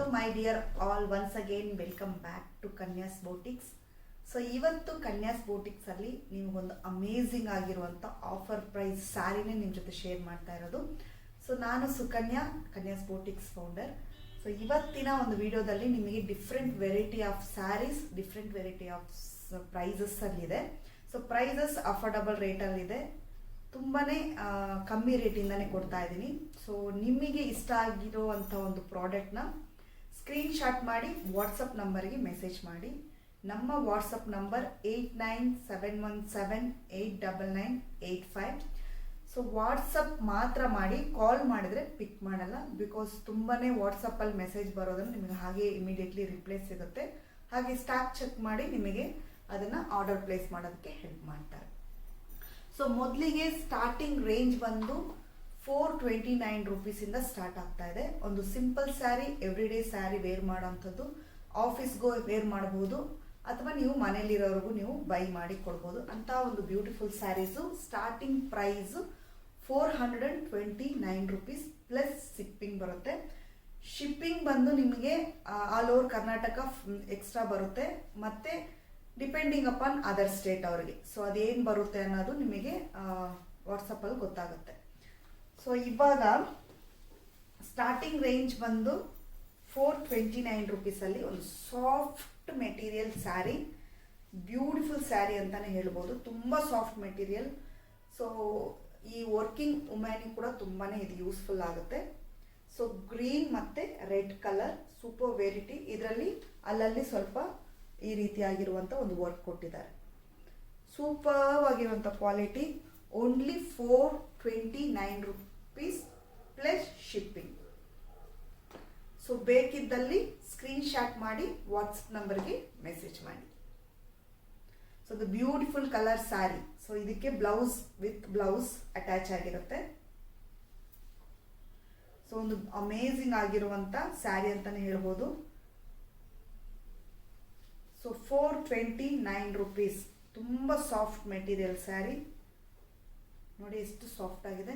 Hello my dear all, once again welcome back to Kanya's boutiques. So ಇವತ್ತು ಕನ್ಯಾಸ್ ಬೋಟಿಕ್ಸ್ ಅಲ್ಲಿ ನಿಮಗೊಂದು amazing ಆಗಿರುವಂಥ ಆಫರ್ ಪ್ರೈಸ್ ಸ್ಯಾರಿನೇ ನಿಮ್ಮ ಜೊತೆ ಶೇರ್ ಮಾಡ್ತಾ ಇರೋದು. ಸೊ ನಾನು Sukanya, Kanya's boutiques founder. So ಇವತ್ತಿನ ಒಂದು ವಿಡಿಯೋದಲ್ಲಿ ನಿಮಗೆ different variety of saris, different variety of prices ಅಲ್ಲಿದೆ. ಸೊ ಪ್ರೈಸಸ್ ಅಫೋರ್ಡಬಲ್ ರೇಟಲ್ಲಿದೆ, ತುಂಬಾ ಕಮ್ಮಿ ರೇಟಿಂದನೇ ಕೊಡ್ತಾ ಇದ್ದೀನಿ. ಸೊ ನಿಮಗೆ ಇಷ್ಟ ಆಗಿರುವಂಥ ಒಂದು ಪ್ರಾಡಕ್ಟ್ನ ಸ್ಕ್ರೀನ್ಶಾಟ್ ಮಾಡಿ ವಾಟ್ಸಪ್ ನಂಬರ್ಗೆ ಮೆಸೇಜ್ ಮಾಡಿ. ನಮ್ಮ ವಾಟ್ಸಪ್ ನಂಬರ್ 8971789985. ಸೊ ವಾಟ್ಸಪ್ ಮಾತ್ರ ಮಾಡಿ, ಕಾಲ್ ಮಾಡಿದರೆ ಪಿಕ್ ಮಾಡಲ್ಲ. ಬಿಕಾಸ್ ತುಂಬಾ ವಾಟ್ಸಪ್ಪಲ್ಲಿ ಮೆಸೇಜ್ ಬರೋದನ್ನು ನಿಮಗೆ ಹಾಗೆ ಇಮಿಡಿಯೇಟ್ಲಿ ರಿಪ್ಲೈ ಸಿಗುತ್ತೆ. ಹಾಗೆ ಸ್ಟಾಕ್ ಚೆಕ್ ಮಾಡಿ ನಿಮಗೆ ಅದನ್ನು ಆರ್ಡರ್ ಪ್ಲೇಸ್ ಮಾಡೋದಕ್ಕೆ ಹೆಲ್ಪ್ ಮಾಡ್ತಾರೆ. ಸೊ ಮೊದಲಿಗೆ ಸ್ಟಾರ್ಟಿಂಗ್ ರೇಂಜ್ ಬಂದು 429 ರುಪೀಸಿಂದ ಸ್ಟಾರ್ಟ್ ಆಗ್ತಾ ಇದೆ. ಒಂದು simple sari, every day sari wear ಮಾಡೋಂಥದ್ದು, ಆಫೀಸ್ಗೂ ವೇರ್ ಮಾಡ್ಬೋದು, ಅಥವಾ ನೀವು ಮನೇಲಿರೋರಿಗೂ ನೀವು ಬೈ ಮಾಡಿ ಕೊಡ್ಬೋದು ಅಂತ ಒಂದು beautiful saris. Starting price 429 rupees plus shipping ಬರುತ್ತೆ. ಶಿಪ್ಪಿಂಗ್ ಬಂದು ನಿಮಗೆ ಆಲ್ ಓವರ್ ಕರ್ನಾಟಕ ಎಕ್ಸ್ಟ್ರಾ ಬರುತ್ತೆ, ಮತ್ತೆ ಡಿಪೆಂಡಿಂಗ್ ಅಪಾನ್ ಅದರ್ ಸ್ಟೇಟ್ ಅವರಿಗೆ. ಸೊ ಅದೇನು ಬರುತ್ತೆ ಅನ್ನೋದು ನಿಮಗೆ ವಾಟ್ಸಪ್ಪಲ್ಲಿ ಗೊತ್ತಾಗುತ್ತೆ. ಸೊ ಇವಾಗ ಸ್ಟಾರ್ಟಿಂಗ್ ರೇಂಜ್ ಬಂದು 429 ರುಪೀಸಲ್ಲಿ ಒಂದು soft material sari, beautiful sari ಅಂತಲೇ ಹೇಳ್ಬೋದು. ತುಂಬ ಸಾಫ್ಟ್ ಮೆಟೀರಿಯಲ್. ಸೊ ಈ ವರ್ಕಿಂಗ್ ವುಮೆನ್ಗೆ ಕೂಡ ತುಂಬಾ ಇದು ಯೂಸ್ಫುಲ್ ಆಗುತ್ತೆ. ಸೊ ಗ್ರೀನ್ ಮತ್ತು ರೆಡ್ ಕಲರ್ ಸೂಪರ್ ವೆರೈಟಿ. ಇದರಲ್ಲಿ ಅಲ್ಲಲ್ಲಿ ಸ್ವಲ್ಪ ಈ ರೀತಿಯಾಗಿರುವಂಥ ಒಂದು ವರ್ಕ್ ಕೊಟ್ಟಿದ್ದಾರೆ. ಸೂಪರ್ ಆಗಿರುವಂಥ quality. Only 429 rupees plus shipping. So ಬೇಕಿದ್ದಲ್ಲಿ ಸ್ಕ್ರೀನ್ಶಾಟ್ ಮಾಡಿ ವಾಟ್ಸಪ್ ನಂಬರ್ಗೆ ಮೆಸೇಜ್ ಮಾಡಿ. So the beautiful colour sari. So ಇದಕ್ಕೆ ಬ್ಲೌಸ್ ವಿತ್ ಬ್ಲೌಸ್ ಅಟ್ಯಾಚ್ ಆಗಿರುತ್ತೆ. ಸೊ ಒಂದು ಅಮೇಝಿಂಗ್ ಆಗಿರುವಂಥ ಸ್ಯಾರಿ ಅಂತಾನೆ ಹೇಳ್ಬೋದು. So 429 rupees. ತುಂಬ ಸಾಫ್ಟ್ ಮೆಟೀರಿಯಲ್ ಸ್ಯಾರಿ ನೋಡಿ, ಎಷ್ಟು ಸಾಫ್ಟ್ ಆಗಿದೆ.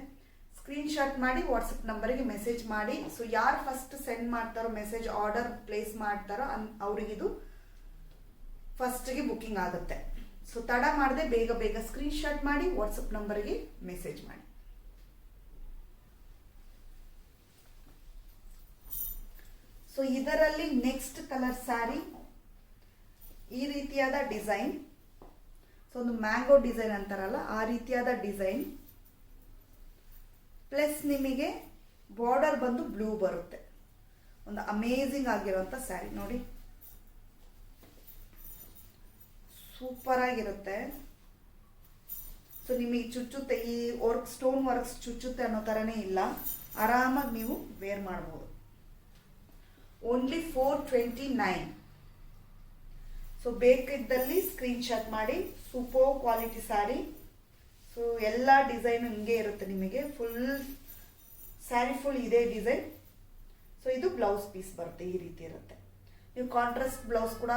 ಸ್ಕ್ರೀನ್ಶಾಟ್ ಮಾಡಿ ವಾಟ್ಸಪ್ ನಂಬರಿಗೆ ಮೆಸೇಜ್ ಮಾಡಿ. ಸೊ ಯಾರು ಫಸ್ಟ್ ಸೆಂಡ್ ಮಾಡ್ತಾರೋ ಮೆಸೇಜ್, ಆರ್ಡರ್ ಪ್ಲೇಸ್ ಮಾಡ್ತಾರೋ ಅವರಿಗಿದು ಫಸ್ಟ್ಗೆ ಬುಕ್ಕಿಂಗ್ ಆಗುತ್ತೆ. ಸೊ ತಡ ಮಾಡದೆ ಬೇಗ ಬೇಗ ಸ್ಕ್ರೀನ್ಶಾಟ್ ಮಾಡಿ ವಾಟ್ಸಪ್ ನಂಬರ್ಗೆ ಮೆಸೇಜ್ ಮಾಡಿ. ಸೊ ಇದರಲ್ಲಿ ನೆಕ್ಸ್ಟ್ ಕಲರ್ ಸ್ಯಾರಿ, ಈ ರೀತಿಯಾದ ಡಿಸೈನ್. ಸೊ ಒಂದು ಮ್ಯಾಂಗೋ ಡಿಸೈನ್ ಅಂತಾರಲ್ಲ, ಆ ರೀತಿಯಾದ ಡಿಸೈನ್ ಪ್ಲಸ್ ನಿಮಗೆ ಬಾರ್ಡರ್ ಬಂದು ಬ್ಲೂ ಬರುತ್ತೆ. ಒಂದು ಅಮೇಝಿಂಗ್ ಆಗಿರುವಂಥ ಸ್ಯಾರಿ ನೋಡಿ, ಸೂಪರ್ ಆಗಿರುತ್ತೆ. ಸೊ ನಿಮಗೆ ಚುಚ್ಚುತ್ತೆ, ಈ ವರ್ಕ್ ಸ್ಟೋನ್ ವರ್ಕ್ಸ್ ಚುಚ್ಚುತ್ತೆ ಅನ್ನೋ ಥರನೇ ಇಲ್ಲ, ಆರಾಮಾಗಿ ನೀವು ವೇರ್ ಮಾಡ್ಬೋದು. ಓನ್ಲಿ 429. ಸೊ ಬೇಕಿದ್ದಲ್ಲಿ ಸ್ಕ್ರೀನ್ಶಾಟ್ ಮಾಡಿ. Super quality sari. ಸೊ ಎಲ್ಲ ಡಿಸೈನ್ ಹಿಂಗೆ ಇರುತ್ತೆ ನಿಮಗೆ. ಫುಲ್ ಸ್ಯಾರಿ ಫುಲ್ ಇದೇ ಡಿಸೈನ್. ಸೊ ಇದು ಬ್ಲೌಸ್ ಪೀಸ್ ಬರುತ್ತೆ, ಈ ರೀತಿ ಇರುತ್ತೆ. ನೀವು ಕಾಂಟ್ರಾಸ್ಟ್ ಬ್ಲೌಸ್ ಕೂಡ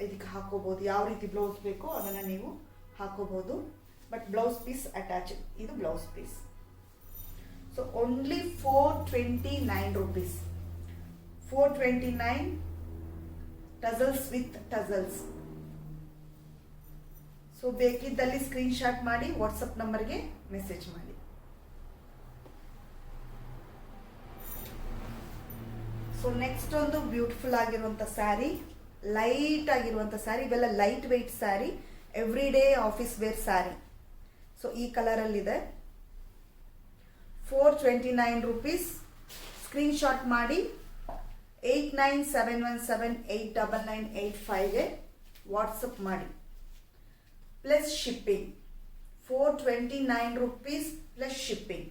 ಇದಕ್ಕೆ ಹಾಕೋಬಹುದು, ಯಾವ ರೀತಿ ಬ್ಲೌಸ್ ಬೇಕೋ ಅದನ್ನು ನೀವು ಹಾಕೋಬಹುದು. ಬಟ್ ಬ್ಲೌಸ್ ಪೀಸ್ ಅಟ್ಯಾಚ್, ಇದು blouse piece. So only 429 rupees. 429 tassels with tassels. So ಬೇಕಿದ್ದಲ್ಲಿ ಸ್ಕ್ರೀನ್ಶಾಟ್ ಮಾಡಿ ವಾಟ್ಸಪ್ ನಂಬರ್ಗೆ ಮೆಸೇಜ್ ಮಾಡಿ. ಸೊ ನೆಕ್ಸ್ಟ್ ಒಂದು ಬ್ಯೂಟಿಫುಲ್ ಆಗಿರುವಂಥ ಸ್ಯಾರಿ, ಲೈಟ್ ಆಗಿರುವಂಥ ಸ್ಯಾರಿ. ಇವೆಲ್ಲ light weight sari, every day office wear sari. So ಈ ಕಲರಲ್ಲಿದೆ. 429 ರುಪೀಸ್. ಸ್ಕ್ರೀನ್ಶಾಟ್ ಮಾಡಿ 8971789985ಗೆ ವಾಟ್ಸಪ್ ಮಾಡಿ. Plus shipping. 429 rupees plus shipping.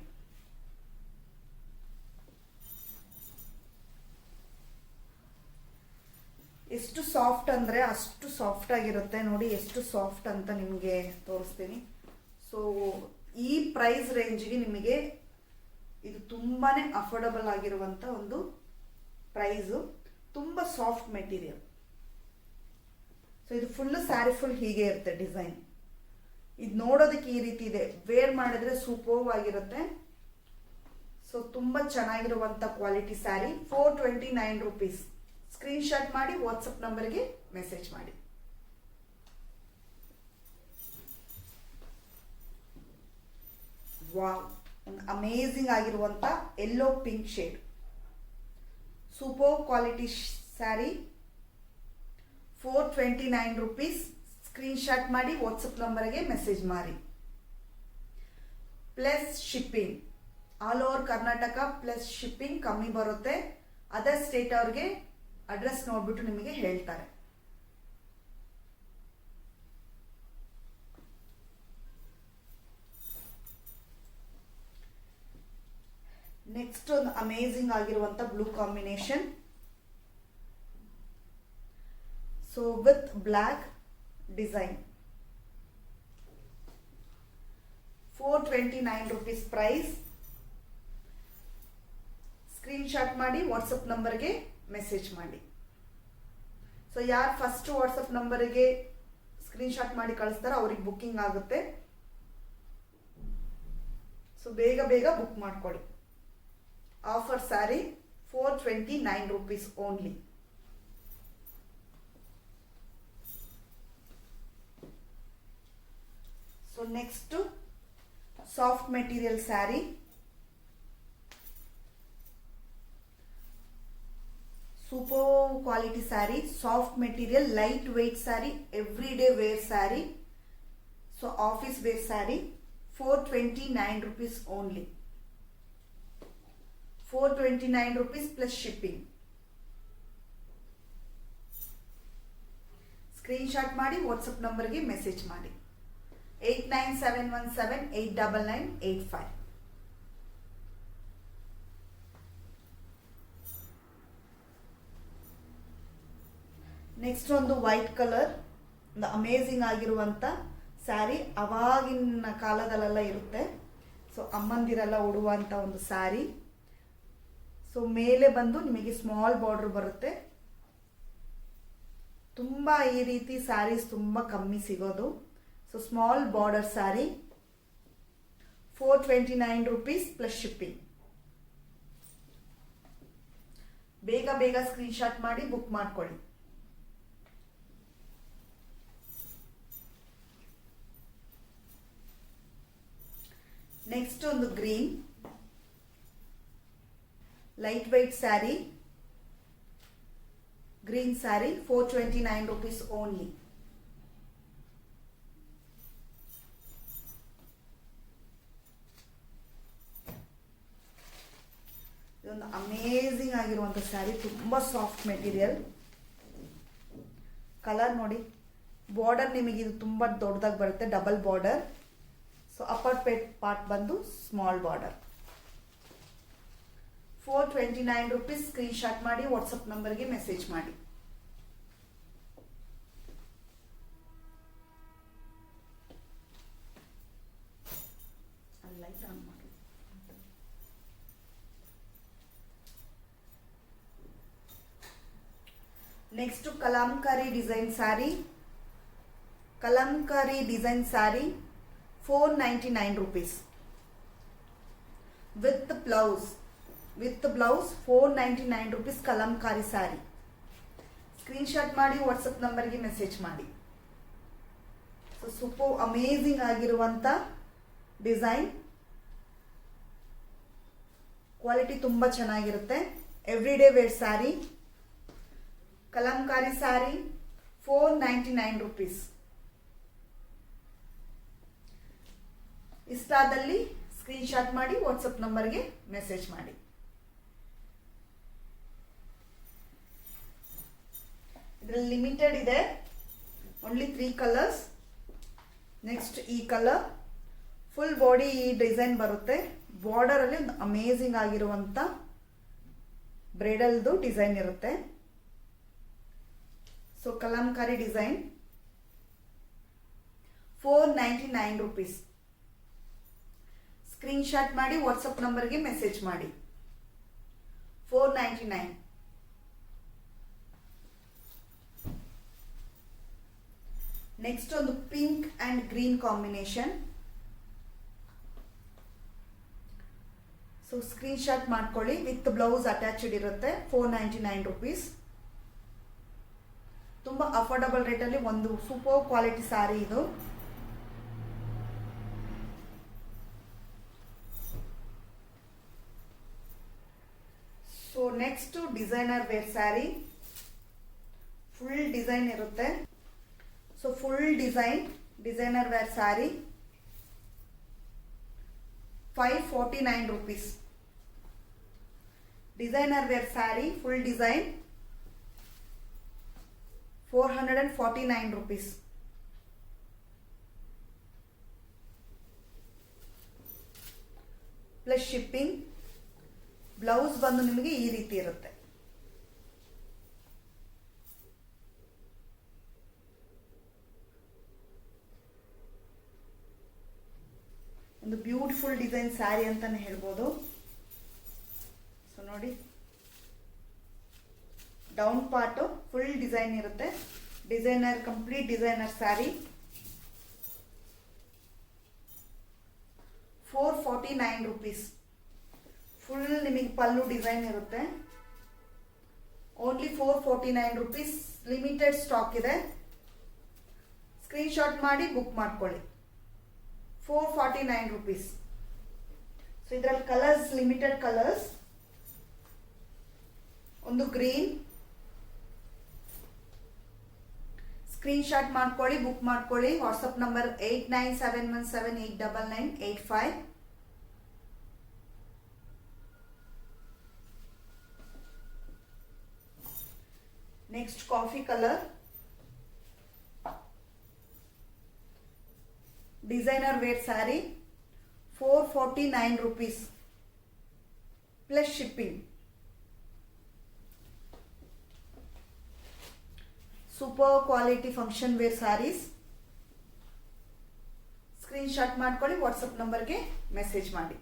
ಎಷ್ಟು ಸಾಫ್ಟ್ ಅಂದರೆ ಅಷ್ಟು ಸಾಫ್ಟ್ ಆಗಿರುತ್ತೆ ನೋಡಿ, ಎಷ್ಟು ಸಾಫ್ಟ್ ಅಂತ ನಿಮಗೆ ತೋರಿಸ್ತೀನಿ. ಸೊ ಈ ಪ್ರೈಸ್ ರೇಂಜ್ಗೆ ನಿಮಗೆ ಇದು ತುಂಬಾ ಅಫೋರ್ಡಬಲ್ ಆಗಿರುವಂಥ ಒಂದು ಪ್ರೈಸು. ತುಂಬ ಸಾಫ್ಟ್ ಮೆಟೀರಿಯಲ್. ಸೊ ಇದು ಫುಲ್ ಸ್ಯಾರಿ ಫುಲ್ ಹೀಗೆ ಇರುತ್ತೆ ಡಿಸೈನ್. ಇದು ನೋಡೋದಕ್ಕೆ ಈ ರೀತಿ ಇದೆ, ವೇರ್ ಮಾಡಿದ್ರೆ ಸೂಪರ್ ಆಗಿರುತ್ತೆ. ಸೊ ತುಂಬಾ ಚೆನ್ನಾಗಿರುವಂತ ಕ್ವಾಲಿಟಿ ಸ್ಯಾರಿ. 429 rupees. ಸ್ಕ್ರೀನ್ಶಾಟ್ ಮಾಡಿ ವಾಟ್ಸಪ್ ನಂಬರ್ಗೆ ಮೆಸೇಜ್ ಮಾಡಿ. ವಾವ್, ಒಂದು ಅಮೇಝಿಂಗ್ ಆಗಿರುವಂಥ yellow pink shade super quality sari, 429 rupees. Screenshot ಮಾಡಿ ವಾಟ್ಸಪ್ ನಂಬರ್ಗೆ ಮೆಸೇಜ್ ಮಾಡಿ. Plus shipping, all over Karnataka plus shipping ಕಮ್ಮಿ ಬರುತ್ತೆ. ಅದರ್ ಸ್ಟೇಟ್ ಅವ್ರಿಗೆ ಅಡ್ರೆಸ್ ನೋಡ್ಬಿಟ್ಟು ನಿಮಗೆ ಹೇಳ್ತಾರೆ. ನೆಕ್ಸ್ಟ್ ಒಂದು ಅಮೇಝಿಂಗ್ ಆಗಿರುವಂಥ blue combination. So with black design, 429 rupees price. Screenshot ಮಾಡಿ ವಾಟ್ಸಪ್ ನಂಬರ್ಗೆ ಮೆಸೇಜ್ ಮಾಡಿ. ಸೊ ಯಾರು ಫಸ್ಟ್ ವಾಟ್ಸಪ್ ನಂಬರ್ಗೆ ಸ್ಕ್ರೀನ್ಶಾಟ್ ಮಾಡಿ ಕಳಿಸ್ತಾರೋ ಅವ್ರಿಗೆ ಬುಕ್ಕಿಂಗ್ ಆಗುತ್ತೆ. ಸೊ ಬೇಗ ಬೇಗ ಬುಕ್ ಮಾಡ್ಕೊಳ್ಳಿ. Offer sari 429 rupees only. So next soft material sari, super quality sari, soft material, light weight sari, every day wear sari. So office wear sari 429 rupees only. 429 rupees plus shipping. Screenshot ಮಾಡಿ WhatsApp ನಂಬರ್ಗೆ ಮೆಸೇಜ್ ಮಾಡಿ. 8971789985. ನೆಕ್ಸ್ಟ್ ಒಂದು white colour, ಒಂದು amazing ಆಗಿರುವಂಥ ಸ್ಯಾರಿ. ಅವಾಗಿನ ಕಾಲದಲ್ಲೆಲ್ಲ ಇರುತ್ತೆ. So ಅಮ್ಮಂದಿರೆಲ್ಲ ಉಡುವಂಥ ಒಂದು ಸ್ಯಾರಿ. ಸೊ ಮೇಲೆ ಬಂದು ನಿಮಗೆ ಸ್ಮಾಲ್ ಬಾರ್ಡರ್ ಬರುತ್ತೆ. ತುಂಬ ಈ ರೀತಿ ಸ್ಯಾರೀಸ್ ತುಂಬ ಕಮ್ಮಿ ಸಿಗೋದು. So small border sari 429 rupees plus shipping. ಬೇಗ ಬೇಗ ಸ್ಕ್ರೀನ್ಶಾಟ್ ಮಾಡಿ ಬುಕ್ ಮಾಡ್ಕೊಳ್ಳಿ. ನೆಕ್ಸ್ಟ್ ಒಂದು green light weight sari, green sari 429 rupees only. ಇದೊಂದು ಅಮೇಝಿಂಗ್ ಆಗಿರುವಂಥ ಸ್ಯಾರಿ, ತುಂಬ ಸಾಫ್ಟ್ ಮೆಟೀರಿಯಲ್. ಕಲರ್ ನೋಡಿ, ಬಾರ್ಡರ್ ನಿಮಗೆ ಇದು ತುಂಬ ದೊಡ್ಡದಾಗಿ ಬರುತ್ತೆ, double border. So upper part ಬಂದು ಸ್ಮಾಲ್ ಬಾರ್ಡರ್. 429 rupees. ಸ್ಕ್ರೀನ್ಶಾಟ್ ಮಾಡಿ ವಾಟ್ಸಪ್ ನಂಬರ್ಗೆ ಮೆಸೇಜ್ ಮಾಡಿ. ಲೈಟ್ ಆನ್ ಮಾಡಿ. Next Kalamkari design sari, Kalamkari design sari 499 rupees with blouse. 499 rupees kalamkari sari. Screenshot ಮಾಡಿ ವಾಟ್ಸಪ್ ನಂಬರ್ಗೆ ಮೆಸೇಜ್ ಮಾಡಿ. ಸೊ ಸೂಪರ್ ಅಮೇಝಿಂಗ್ ಆಗಿರುವಂಥ ಡಿಸೈನ್, ಕ್ವಾಲಿಟಿ ತುಂಬ ಚೆನ್ನಾಗಿರುತ್ತೆ. Every day wear sari, kalamkari sari 499 rupees. ಇಷ್ಟಾದಲ್ಲಿ ಸ್ಕ್ರೀನ್ಶಾಟ್ ಮಾಡಿ ವಾಟ್ಸಪ್ ನಂಬರ್ಗೆ ಮೆಸೇಜ್ ಮಾಡಿ. ಇದರಲ್ಲಿ ಲಿಮಿಟೆಡ್ ಇದೆ, ಓನ್ಲಿ 3 ಕಲರ್ಸ್. ನೆಕ್ಸ್ಟ್ ಈ ಕಲರ್ ಫುಲ್ ಬಾಡಿ ಈ ಡಿಸೈನ್ ಬರುತ್ತೆ. ಬಾರ್ಡರ್ ಅಲ್ಲಿ ಒಂದು ಅಮೇಝಿಂಗ್ ಆಗಿರುವಂಥ ಬ್ರೈಡಲ್ದು ಡಿಸೈನ್ ಇರುತ್ತೆ. So kalamkari design 499 rupees. Screenshot ಮಾಡಿ ವಾಟ್ಸಪ್ ನಂಬರ್ಗೆ ಮೆಸೇಜ್ ಮಾಡಿ. 499. ನೆಕ್ಸ್ಟ್ ಒಂದು pink and green combination. So screenshot ಮಾಡ್ಕೊಳ್ಳಿ. ವಿತ್ ಬ್ಲೌಸ್ ಅಟ್ಯಾಚ್ಡ್ ಇರುತ್ತೆ. 499 rupees. ತುಂಬ ಅಫೋರ್ಡಬಲ್ ರೇಟಲ್ಲಿ ಒಂದು ಸೂಪರ್ ಕ್ವಾಲಿಟಿ ಸ್ಯಾರಿ ಇದು. So next designer wear sari, full design ಇರುತ್ತೆ. So full designer wear sari 549 rupees. Designer wear sari full design 449 rupees. Plus shipping. Blouse ಬಂದು ನಿಮಗೆ ಈ ರೀತಿ ಇರುತ್ತೆ. ಒಂದು ಬ್ಯೂಟಿಫುಲ್ ಡಿಸೈನ್ ಸ್ಯಾರಿ ಅಂತಾನೆ ಹೇಳ್ಬೋದು. ಸೊ ನೋಡಿ, ಡೌನ್ ಪಾರ್ಟ್ ಫುಲ್ ಡಿಸೈನ್ ಇರುತ್ತೆ. Designer, complete designer sari 449 rupees. Full ನಿಮಗೆ ಪಲ್ಲು ಡಿಸೈನ್ ಇರುತ್ತೆ. Only 449 rupees. ಲಿಮಿಟೆಡ್ ಸ್ಟಾಕ್ ಇದೆ. ಸ್ಕ್ರೀನ್ಶಾಟ್ ಮಾಡಿ ಬುಕ್ ಮಾಡ್ಕೊಳ್ಳಿ. 449 rupees. ಸೊ ಇದರಲ್ಲಿ ಕಲರ್ಸ್, ಲಿಮಿಟೆಡ್ ಕಲರ್ಸ್. ಒಂದು ಗ್ರೀನ್. ಸ್ಕ್ರೀನ್ಶಾಟ್ ಮಾಡ್ಕೊಳ್ಳಿ, ಬುಕ್ ಮಾಡ್ಕೊಳ್ಳಿ. WhatsApp number 8971789985. Next coffee colour, designer wear sari 449 rupees plus shipping. Super quality function wear saris. Screenshot ಮಾಡ್ಕೊಳ್ಳಿ, ವಾಟ್ಸಪ್ ನಂಬರ್ಗೆ ಮೆಸೇಜ್ ಮಾಡಿ.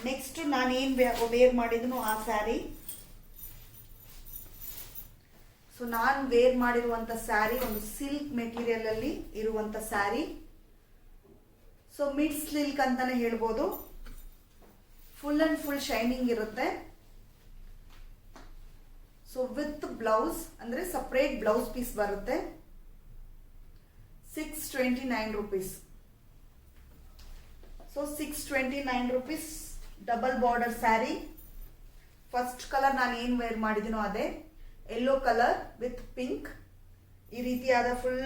ನೆಕ್ಸ್ಟ್ ನಾನೇನು ವೇರ್ ಮಾಡಿದನು ಆ ಸ್ಯಾರಿ. ಸೊ ನಾನು ವೇರ್ ಮಾಡಿರುವಂತ ಸ್ಯಾರಿ ಒಂದು ಸಿಲ್ಕ್ ಮೆಟೀರಿಯಲ್ ಅಲ್ಲಿ ಇರುವಂತ ಸ್ಯಾರಿ. ಸೊ ಮಿಡ್ ಸಿಲ್ಕ್ ಅಂತಾನೆ ಹೇಳ್ಬೋದು. ಫುಲ್ ಅಂಡ್ ಫುಲ್ ಶೈನಿಂಗ್ ಇರುತ್ತೆ. ಸೊ ವಿತ್ ಬ್ಲೌಸ್ ಅಂದ್ರೆ ಸಪರೇಟ್ ಬ್ಲೌಸ್ ಪೀಸ್ ಬರುತ್ತೆ. 629 rupees. So 629 rupees double border sari. First colour ನಾನು ಏನು ವೇರ್ ಮಾಡಿದಿನೋ ಅದೇ, ಯೆಲ್ಲೋ ಕಲರ್ ವಿತ್ ಪಿಂಕ್. ಈ ರೀತಿಯಾದ ಫುಲ್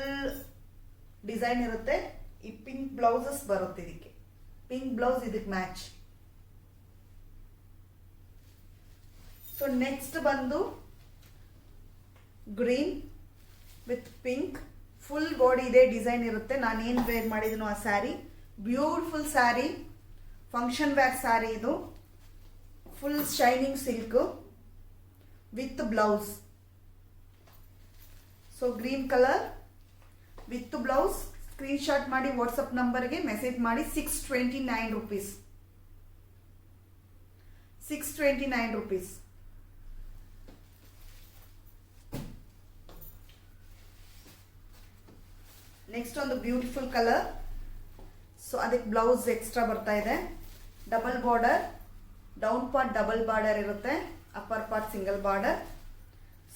ಡಿಸೈನ್ ಇರುತ್ತೆ. ಈ ಪಿಂಕ್ ಬ್ಲೌಸಸ್ ಬರುತ್ತೆ ಇದಕ್ಕೆ. ಪಿಂಕ್ ಬ್ಲೌಸ್ ಇದಕ್ಕೆ ಮ್ಯಾಚ್. ಸೊ ನೆಕ್ಸ್ಟ್ ಬಂದು green with pink. Full body ಇದೆ ಡಿಸೈನ್ ಇರುತ್ತೆ. ನಾನು ಏನು ವೇರ್ ಮಾಡಿದೀನೋ ಆ sari. Beautiful sari, function wear sari ಇದು. Full shining silk with blouse. So green colour with blouse. Screenshot ಮಾಡಿ ವಾಟ್ಸಪ್ ನಂಬರ್ಗೆ ಮೆಸೇಜ್ ಮಾಡಿ. 629 rupees. 629 rupees. ನೆಕ್ಸ್ಟ್ ಒಂದು ಬ್ಯೂಟಿಫುಲ್ ಕಲರ್. ಸೊ ಅದಕ್ಕೆ ಬ್ಲೌಸ್ ಎಕ್ಸ್ಟ್ರಾ ಬರ್ತಾ ಇದೆ. Double border, down part double border ಇರುತ್ತೆ, upper part single border.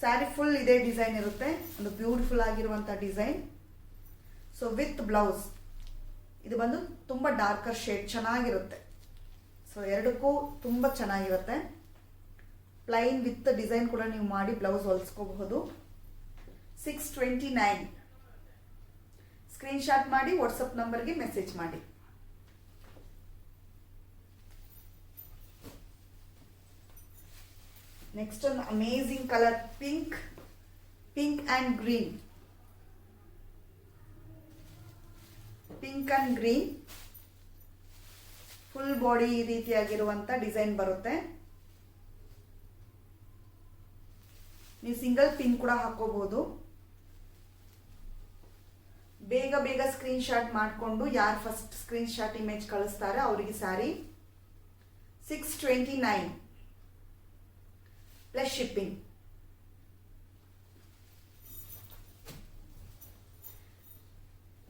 Sari full ಇದೇ design ಇರುತ್ತೆ. ಒಂದು ಬ್ಯೂಟಿಫುಲ್ ಆಗಿರುವಂಥ ಡಿಸೈನ್. So with blouse. ಇದು ಬಂದು ತುಂಬ ಡಾರ್ಕರ್ ಶೇಡ್, ಚೆನ್ನಾಗಿರುತ್ತೆ. ಸೊ ಎರಡಕ್ಕೂ ತುಂಬ ಚೆನ್ನಾಗಿರುತ್ತೆ. ಪ್ಲೈನ್ ವಿತ್ ಡಿಸೈನ್ ಕೂಡ ನೀವು ಮಾಡಿ ಬ್ಲೌಸ್ ಹೊಲಿಸ್ಕೋಬಹುದು. 629. ಸ್ಕ್ರೀನ್ಶಾಟ್ ಮಾಡಿ ವಾಟ್ಸಪ್ ನಂಬರ್ಗೆ ಮೆಸೇಜ್ ಮಾಡಿ. ನೆಕ್ಸ್ಟ್ ಒಂದು amazing colour, pink and green. Pink and green full body ಈ ರೀತಿಯಾಗಿರುವಂತ ಡಿಸೈನ್ ಬರುತ್ತೆ. ನೀವು ಸಿಂಗಲ್ ಪಿನ್ ಕೂಡ ಹಾಕೋಬಹುದು. ಬೇಗ ಬೇಗ ಸ್ಕ್ರೀನ್ ಶಾಟ್ ಮಾಡಿಕೊಂಡು ಯಾರು ಫಸ್ಟ್ ಸ್ಕ್ರೀನ್ ಶಾಟ್ ಇಮೇಜ್ ಕಳಿಸ್ತಾರೆ ಅವರಿಗೆ ಸ್ಯಾರಿ 629 ಪ್ಲಸ್ ಶಿಪ್ಪಿಂಗ್.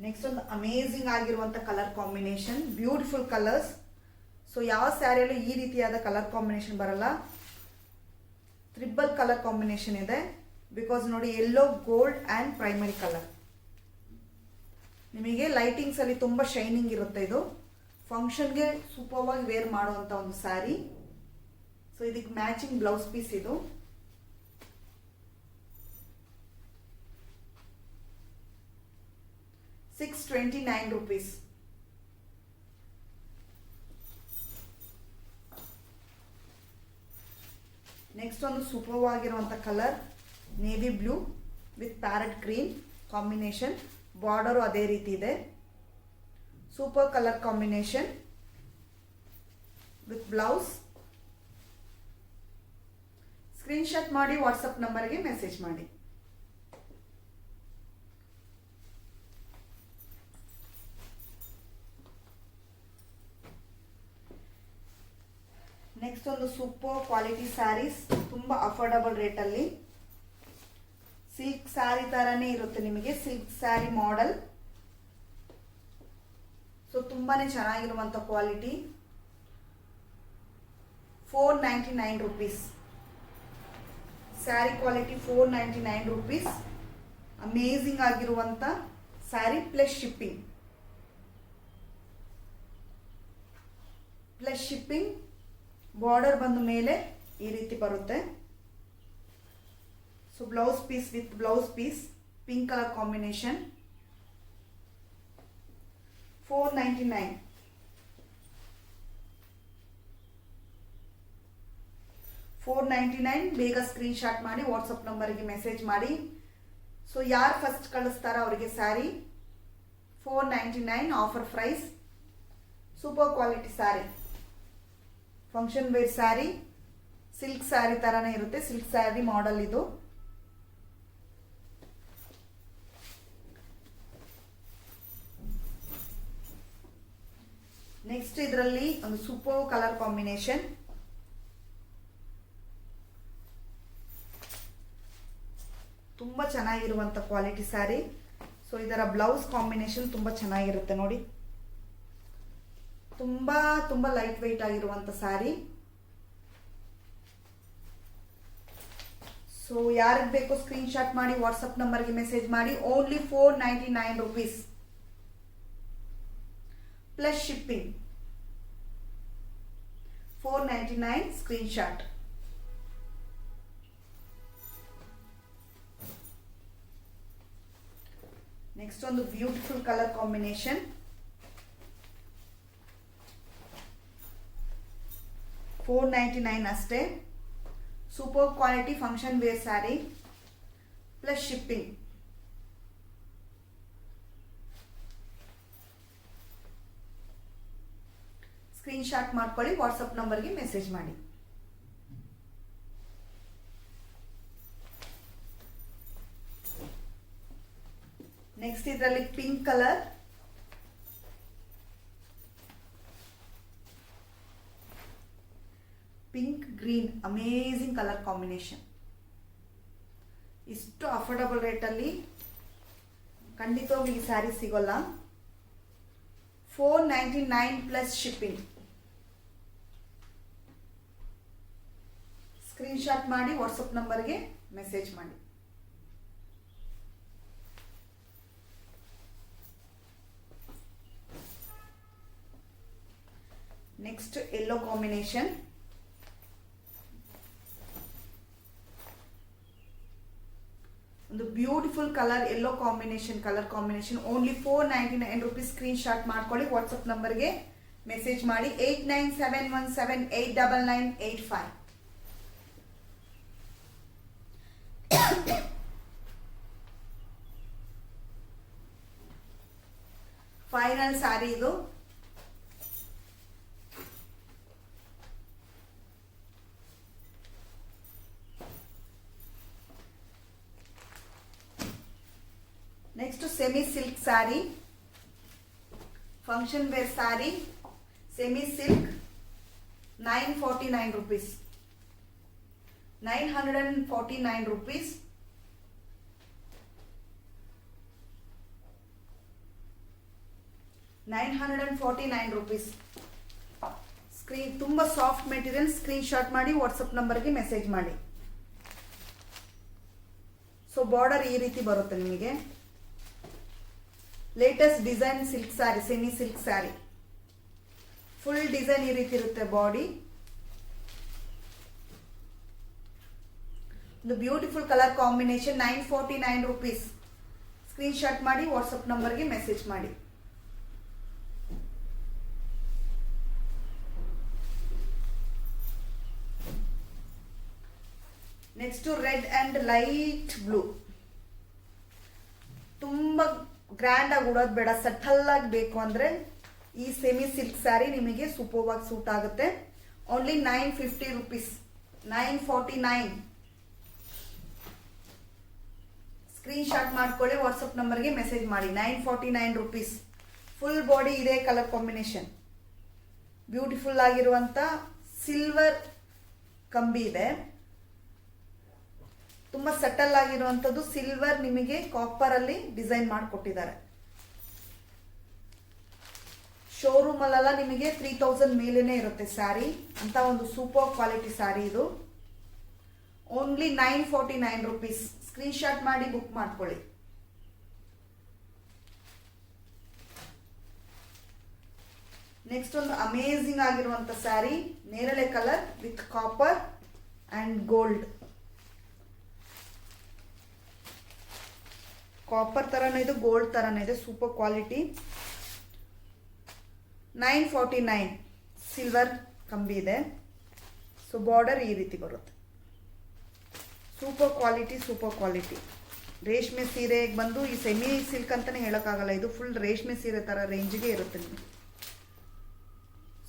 ನೆಕ್ಸ್ಟ್ ಒಂದು ಅಮೇಜಿಂಗ್ ಆಗಿರುವಂತ colour combination, beautiful colours. So ಯಾವ ಸ್ಯಾರಿಯಲ್ಲೂ ಈ ರೀತಿಯಾದ ಕಲರ್ ಕಾಂಬಿನೇಷನ್ ಬರಲ್ಲ, ಟ್ರಿಬಲ್ ಕಲರ್ ಕಾಂಬಿನೇಷನ್ ಇದೆ. ಬಿಕಾಸ್ ನೋಡಿ, yellow, gold and primary colour. ನಿಮಗೆ ಲೈಟಿಂಗ್ಸ್ ಅಲ್ಲಿ ತುಂಬ ಶೈನಿಂಗ್ ಇರುತ್ತೆ. ಇದು ಫಂಕ್ಷನ್ಗೆ ಸೂಪರ್ ಆಗಿ ವೇರ್ ಮಾಡುವಂಥ ಒಂದು ಸ್ಯಾರಿ. ಸೊ ಇದಕ್ಕೆ ಮ್ಯಾಚಿಂಗ್ ಬ್ಲೌಸ್ ಪೀಸ್ ಇದು. ₹629. ನೆಕ್ಸ್ಟ್ ಒಂದು ಸೂಪರ್ ಆಗಿರುವಂಥ colour navy blue with parrot green combination. Border ಅದೇ ರೀತಿ ಇದೆ. Super colour combination with blouse. Screenshot ಮಾಡಿ ವಾಟ್ಸಪ್ ನಂಬರ್ಗೆ ಮೆಸೇಜ್ ಮಾಡಿ. ನೆಕ್ಸ್ಟ್ ಒಂದು ಸೂಪರ್ ಕ್ವಾಲಿಟಿ ಸ್ಯಾರೀಸ್, ತುಂಬ ಅಫೋರ್ಡಬಲ್ ರೇಟಲ್ಲಿ. ಸಿಲ್ಕ್ ಸ್ಯಾರಿ ತರನೇ ಇರುತ್ತೆ ನಿಮಗೆ, ಸಿಲ್ಕ್ ಸ್ಯಾರಿ ಮಾಡೆಲ್. ಸೊ ತುಂಬಾನೇ ಚೆನ್ನಾಗಿರುವಂಥ ಕ್ವಾಲಿಟಿ. ₹499. ಸ್ಯಾರಿ ಕ್ವಾಲಿಟಿ ₹499. ಅಮೇಝಿಂಗ್ ಆಗಿರುವಂಥ ಸ್ಯಾರಿ ಪ್ಲಸ್ ಶಿಪ್ಪಿಂಗ್. ಬಾರ್ಡರ್ ಬಂದ ಮೇಲೆ ಈ ರೀತಿ ಬರುತ್ತೆ. So blouse piece with blouse piece, pink colour combination. $499. $499. ಬೇಗ ಸ್ಕ್ರೀನ್ಶಾಟ್ ಮಾಡಿ ವಾಟ್ಸಪ್ ನಂಬರ್ಗೆ ಮೆಸೇಜ್ ಮಾಡಿ. ಸೊ ಯಾರು ಫಸ್ಟ್ ಕಳಿಸ್ತಾರ ಅವರಿಗೆ sari $499 offer price. Super quality sari, function wear sari, silk sari ತರಾನೇ ಇರುತ್ತೆ. ಸಿಲ್ಕ್ ಸ್ಯಾರಿ ಮಾಡೆಲ್ ಇದು. ನೆಕ್ಸ್ಟ್ ಇದರಲ್ಲಿ ಒಂದು ಸೂಪರ್ ಕಲರ್ ಕಾಂಬಿನೇಷನ್. ತುಂಬಾ ಚೆನ್ನಾಗಿರುವಂತ ಕ್ವಾಲಿಟಿ ಸ್ಯಾರಿ. ಸೊ ಇದರ ಬ್ಲೌಸ್ ಕಾಂಬಿನೇಷನ್ ತುಂಬಾ ಚೆನ್ನಾಗಿರುತ್ತೆ ನೋಡಿ. ತುಂಬಾ ತುಂಬಾ ಲೈಟ್ ವೆಯ್ಟ್ ಆಗಿರುವಂತ ಸ್ಯಾರಿ. ಸೊ ಯಾರಿಗೆ ಬೇಕೋ ಸ್ಕ್ರೀನ್ಶಾಟ್ ಮಾಡಿ ವಾಟ್ಸಪ್ ನಂಬರ್ಗೆ ಮೆಸೇಜ್ ಮಾಡಿ. Only ₹499 plus shipping. $499 screenshot. Next ಒಂದು ಬ್ಯೂಟಿಫುಲ್ ಕಲರ್ ಕಾಂಬಿನೇಷನ್. $499 ಅಷ್ಟೇ. Super quality function wear sari plus shipping. Screenshot ಮಾಡ್ಕೊಳ್ಳಿ, ವಾಟ್ಸಪ್ ನಂಬರ್ಗೆ ಮೆಸೇಜ್ ಮಾಡಿ. ನೆಕ್ಸ್ಟ್ ಇದರಲ್ಲಿ pink colour, pink green, amazing colour combination. ಇಷ್ಟು ಅಫೋರ್ಡಬಲ್ ರೇಟಲ್ಲಿ ಖಂಡಿತವಾಗ್ಲೂ ಈ ಸ್ಯಾರಿ ಸಿಗೋಲ್ಲ. $499 ಪ್ಲಸ್ ಶಿಪ್ಪಿಂಗ್. ಸ್ಕ್ರೀನ್ಶಾಟ್ ಮಾಡಿ ವಾಟ್ಸಪ್ ನಂಬರ್ಗೆ ಮೆಸೇಜ್ ಮಾಡಿ. Next yellow combination. ಒಂದು beautiful colour yellow combination, colour combination. Only ₹499. Screenshot ಮಾಡ್ಕೊಳ್ಳಿ, ವಾಟ್ಸಪ್ ನಂಬರ್ಗೆ ಮೆಸೇಜ್ ಮಾಡಿ. 8971789985. ಫೈನಲ್ ಸ್ಯಾರಿ ಇದು. Next semi silk sari, function wear sari, semi silk. ₹949. ₹949. ₹949. ತುಂಬ ಸಾಫ್ಟ್ ಮೆಟೀರಿಯಲ್. ಸ್ಕ್ರೀನ್ ಶಾಟ್ ಮಾಡಿ ವಾಟ್ಸಪ್ ನಂಬರ್ಗೆ ಮೆಸೇಜ್ ಮಾಡಿ. ಸೊ ಬಾರ್ಡರ್ ಈ ರೀತಿ ಬರುತ್ತೆ ನಿಮಗೆ. Latest design silk sari, semi silk sari. Full design ಈ ರೀತಿ ಇರುತ್ತೆ ಬಾಡಿ. ಒಂದು beautiful colour combination. 949 rupees. Screenshot ಮಾಡಿ ವಾಟ್ಸಪ್ ನಂಬರ್ಗೆ ಮೆಸೇಜ್ ಮಾಡಿ. Next red and light blue. ತುಂಬಾ ಗ್ರ್ಯಾಂಡ್ ಆಗಿ ಉಡೋದು ಬೇಡ, ಸಟಲ್ ಆಗಿ ಬೇಕು ಅಂದ್ರೆ ಈ ಸೆಮಿ ಸಿಲ್ಕ್ ಸ್ಯಾರಿ ನಿಮಗೆ ಸೂಪರ್ ಆಗಿ ಸೂಟ್ ಆಗುತ್ತೆ. Only 950 rupees. 949. ಸ್ಕ್ರೀನ್ ಶಾಟ್ ಮಾಡ್ಕೊಳ್ಳಿ, ವಾಟ್ಸಪ್ ನಂಬರ್ಗೆ ಮೆಸೇಜ್ ಮಾಡಿ. 949 rupees. ಫುಲ್ ಬಾಡಿ ಇದೆ ಕಲರ್ ಕಾಂಬಿನೇಷನ್. ಬ್ಯೂಟಿಫುಲ್ ಆಗಿರುವಂತ ಸಿಲ್ವರ್ ಕಂಬಿ ಇದೆ. ತುಂಬಾ ಸಟಲ್ ಆಗಿರುವಂತದ್ದು ಸಿಲ್ವರ್ ನಿಮಗೆ ಕಾಪರ್ ಅಲ್ಲಿ ಡಿಸೈನ್ ಮಾಡಿಕೊಟ್ಟಿದ್ದಾರೆ. ಶೋರೂಮ್ ಅಲ್ಲೆಲ್ಲ ನಿಮಗೆ 3000 ಮೇಲೇನೆ ಇರುತ್ತೆ ಸ್ಯಾರಿ ಅಂತ ಒಂದು ಸೂಪರ್ ಕ್ವಾಲಿಟಿ ಸ್ಯಾರಿ ಇದು. Only 949 rupees. ಸ್ಕ್ರೀನ್ ಶಾಟ್ ಮಾಡಿ ಬುಕ್ ಮಾಡ್ಕೊಳ್ಳಿ. ನೆಕ್ಸ್ಟ್ ಒಂದು ಅಮೇಜಿಂಗ್ ಆಗಿರುವಂತ ಸ್ಯಾರಿ, ನೇರಳೆ colour with copper and gold. Copper ತರನೇ ಇದೆ, ಗೋಲ್ಡ್ ತರನೇ ಇದೆ, ಸೂಪರ್ ಕ್ವಾಲಿಟಿ. 949. ಸಿಲ್ವರ್ ಕಂಬಿ ಇದೆ. ಸೊ ಬಾರ್ಡರ್ ಈ ರೀತಿ ಬರುತ್ತೆ. Super quality, super quality. ರೇಷ್ಮೆ ಸೀರೆಗೆ ಬಂದು ಈ ಸೆಮಿ ಸಿಲ್ಕ್ ಅಂತಾನೆ ಹೇಳೋಕ್ಕಾಗಲ್ಲ, ಇದು ಫುಲ್ ರೇಷ್ಮೆ ಸೀರೆ ತರ ರೇಂಜ್ಗೆ ಇರುತ್ತೆ ನಿಮಗೆ.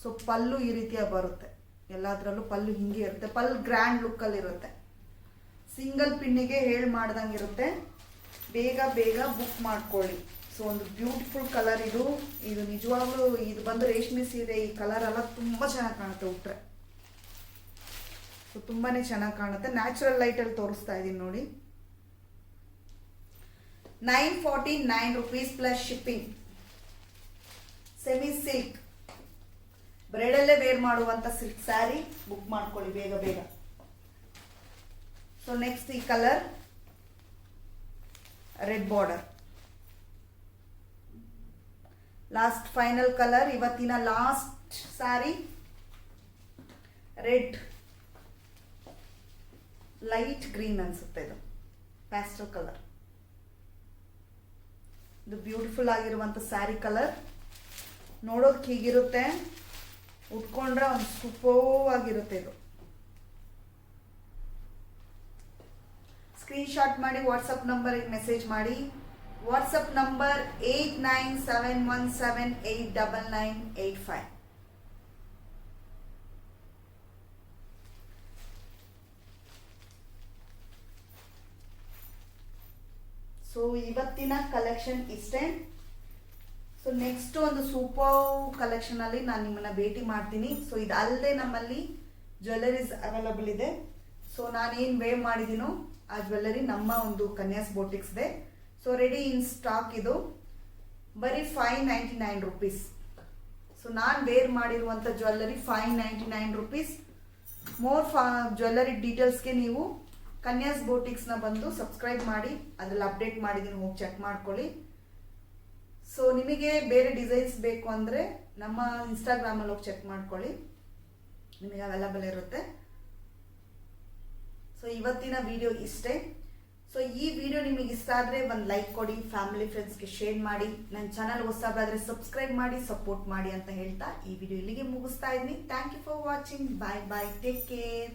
ಸೊ ಪಲ್ಲು ಈ ರೀತಿಯಾಗಿ ಬರುತ್ತೆ, ಎಲ್ಲದರಲ್ಲೂ ಪಲ್ಲು ಹಿಂಗೆ ಇರುತ್ತೆ. ಪಲ್ಲು ಗ್ರ್ಯಾಂಡ್ ಲುಕ್ಕಲ್ಲಿ ಇರುತ್ತೆ. ಸಿಂಗಲ್ ಪಿನ್ನಿಗೆ ಮಾಡ್ದಂಗಿರುತ್ತೆ. ಬೇಗ ಬೇಗ ಬುಕ್ ಮಾಡ್ಕೊಳ್ಳಿ. ಸೊ ಒಂದು ಬ್ಯೂಟಿಫುಲ್ ಕಲರ್ ಇದು. ಇದು ನಿಜವಾಗ್ಲೂ ಇದು ಬಂದು ರೇಷ್ಮೆ ಸೀರೆ. ಈ ಕಲರ್ ಎಲ್ಲ ತುಂಬಾ ಚೆನ್ನಾಗಿ ಕಾಣುತ್ತೆ ಉಟ್ರೆ. ಸೊ ತುಂಬಾನೇ ಚೆನ್ನಾಗಿ ಕಾಣುತ್ತೆ. ನ್ಯಾಚುರಲ್ ಲೈಟ್ ಅಲ್ಲಿ ತೋರಿಸ್ತಾ ಇದೀನಿ ನೋಡಿ. 949 rupees plus shipping. Semi silk ಬ್ರೈಡಲ್ಲೇ ವೇರ್ ಮಾಡುವಂತ ಸಿಲ್ಕ್ ಸ್ಯಾರಿ ಬುಕ್ ಮಾಡ್ಕೊಳ್ಳಿ ಬೇಗ ಬೇಗ. ಸೊ ನೆಕ್ಸ್ಟ್ ಈ colour red border. Last final colour, ಇವತ್ತಿನ last sari red light green ಅನ್ಸುತ್ತೆ. ಇದು ಪ್ಯಾಸ್ಟಲ್ ಕಲರ್. ಇದು ಬ್ಯೂಟಿಫುಲ್ ಆಗಿರುವಂತ ಸ್ಯಾರಿ ಕಲರ್. ನೋಡೋದಕ್ಕೆ ಹೀಗಿರುತ್ತೆ, ಉಟ್ಕೊಂಡ್ರೆ ಒಂದು ಸೂಪರ್ ಆಗಿರುತ್ತೆ ಇದು. ಸ್ಕ್ರೀನ್ ಶಾಟ್ ಮಾಡಿ ವಾಟ್ಸಪ್ ನಂಬರ್ಗೆ ಮೆಸೇಜ್ ಮಾಡಿ. WhatsApp number 8971789985. ಸೊ ಇವತ್ತಿನ ಕಲೆಕ್ಷನ್ ಇಷ್ಟೇ. ಸೊ ನೆಕ್ಸ್ಟ್ ಒಂದು ಸೂಪರ್ ಕಲೆಕ್ಷನ್ ಅಲ್ಲಿ ನಾನು ನಿಮ್ಮನ್ನ ಭೇಟಿ ಮಾಡ್ತೀನಿ. ಸೊ ಇದಲ್ಲದೆ ನಮ್ಮಲ್ಲಿ ಜ್ಯುವೆಲ್ಲರೀಸ್ ಅವೈಲಬಲ್ ಇದೆ. ಸೊ ನಾನೇನು ವೇವ್ ಮಾಡಿದ್ದೀನೋ ಆ ಜ್ಯುವೆಲ್ಲರಿ ನಮ್ಮ ಒಂದು ಕನ್ಯಾಸ್ ಬೋಟಿಕ್ಸ್ ಇದೆ. So ready in stock. ಇದು ಬರೀ 599 rupees. ಸೊ ನಾನು ವೇರ್ ಮಾಡಿರುವಂಥ ಜ್ಯುವೆಲ್ಲರಿ 599 rupees. ಮೋರ್ ಜ್ಯುವೆಲ್ಲರಿ ಡೀಟೇಲ್ಸ್ಗೆ ನೀವು ಕನ್ಯಾಸ್ ಬೋಟಿಕ್ಸ್ನ ಬಂದು ಸಬ್ಸ್ಕ್ರೈಬ್ ಮಾಡಿ, ಅದ್ರಲ್ಲಿ ಅಪ್ಡೇಟ್ ಮಾಡಿದ್ದೀನಿ, ಹೋಗಿ ಚೆಕ್ ಮಾಡ್ಕೊಳ್ಳಿ. ಸೊ ನಿಮಗೆ ಬೇರೆ ಡಿಸೈನ್ಸ್ ಬೇಕು ಅಂದರೆ ನಮ್ಮ ಇನ್ಸ್ಟಾಗ್ರಾಮಲ್ಲಿ ಹೋಗಿ ಚೆಕ್ ಮಾಡ್ಕೊಳ್ಳಿ, ನಿಮಗೆ ಅವೈಲಬಲ್ ಇರುತ್ತೆ. ಸೊ ಇವತ್ತಿನ ವಿಡಿಯೋ ಇಷ್ಟೇ. ಸೊ ಈ ವಿಡಿಯೋ ನಿಮಗೆ ಇಷ್ಟ ಆದರೆ ಒಂದು ಲೈಕ್ ಕೊಡಿ, ಫ್ಯಾಮಿಲಿ ಫ್ರೆಂಡ್ಸ್ಗೆ ಶೇರ್ ಮಾಡಿ, ನನ್ನ ಚಾನಲ್ ಹೊಸಬರಾದರೆ ಸಬ್ಸ್ಕ್ರೈಬ್ ಮಾಡಿ, ಸಪೋರ್ಟ್ ಮಾಡಿ ಅಂತ ಹೇಳ್ತಾ ಈ ವಿಡಿಯೋ ಇಲ್ಲಿಗೆ ಮುಗಿಸ್ತಾ ಇದ್ದೀನಿ. Thank you for watching. Bye bye, take care.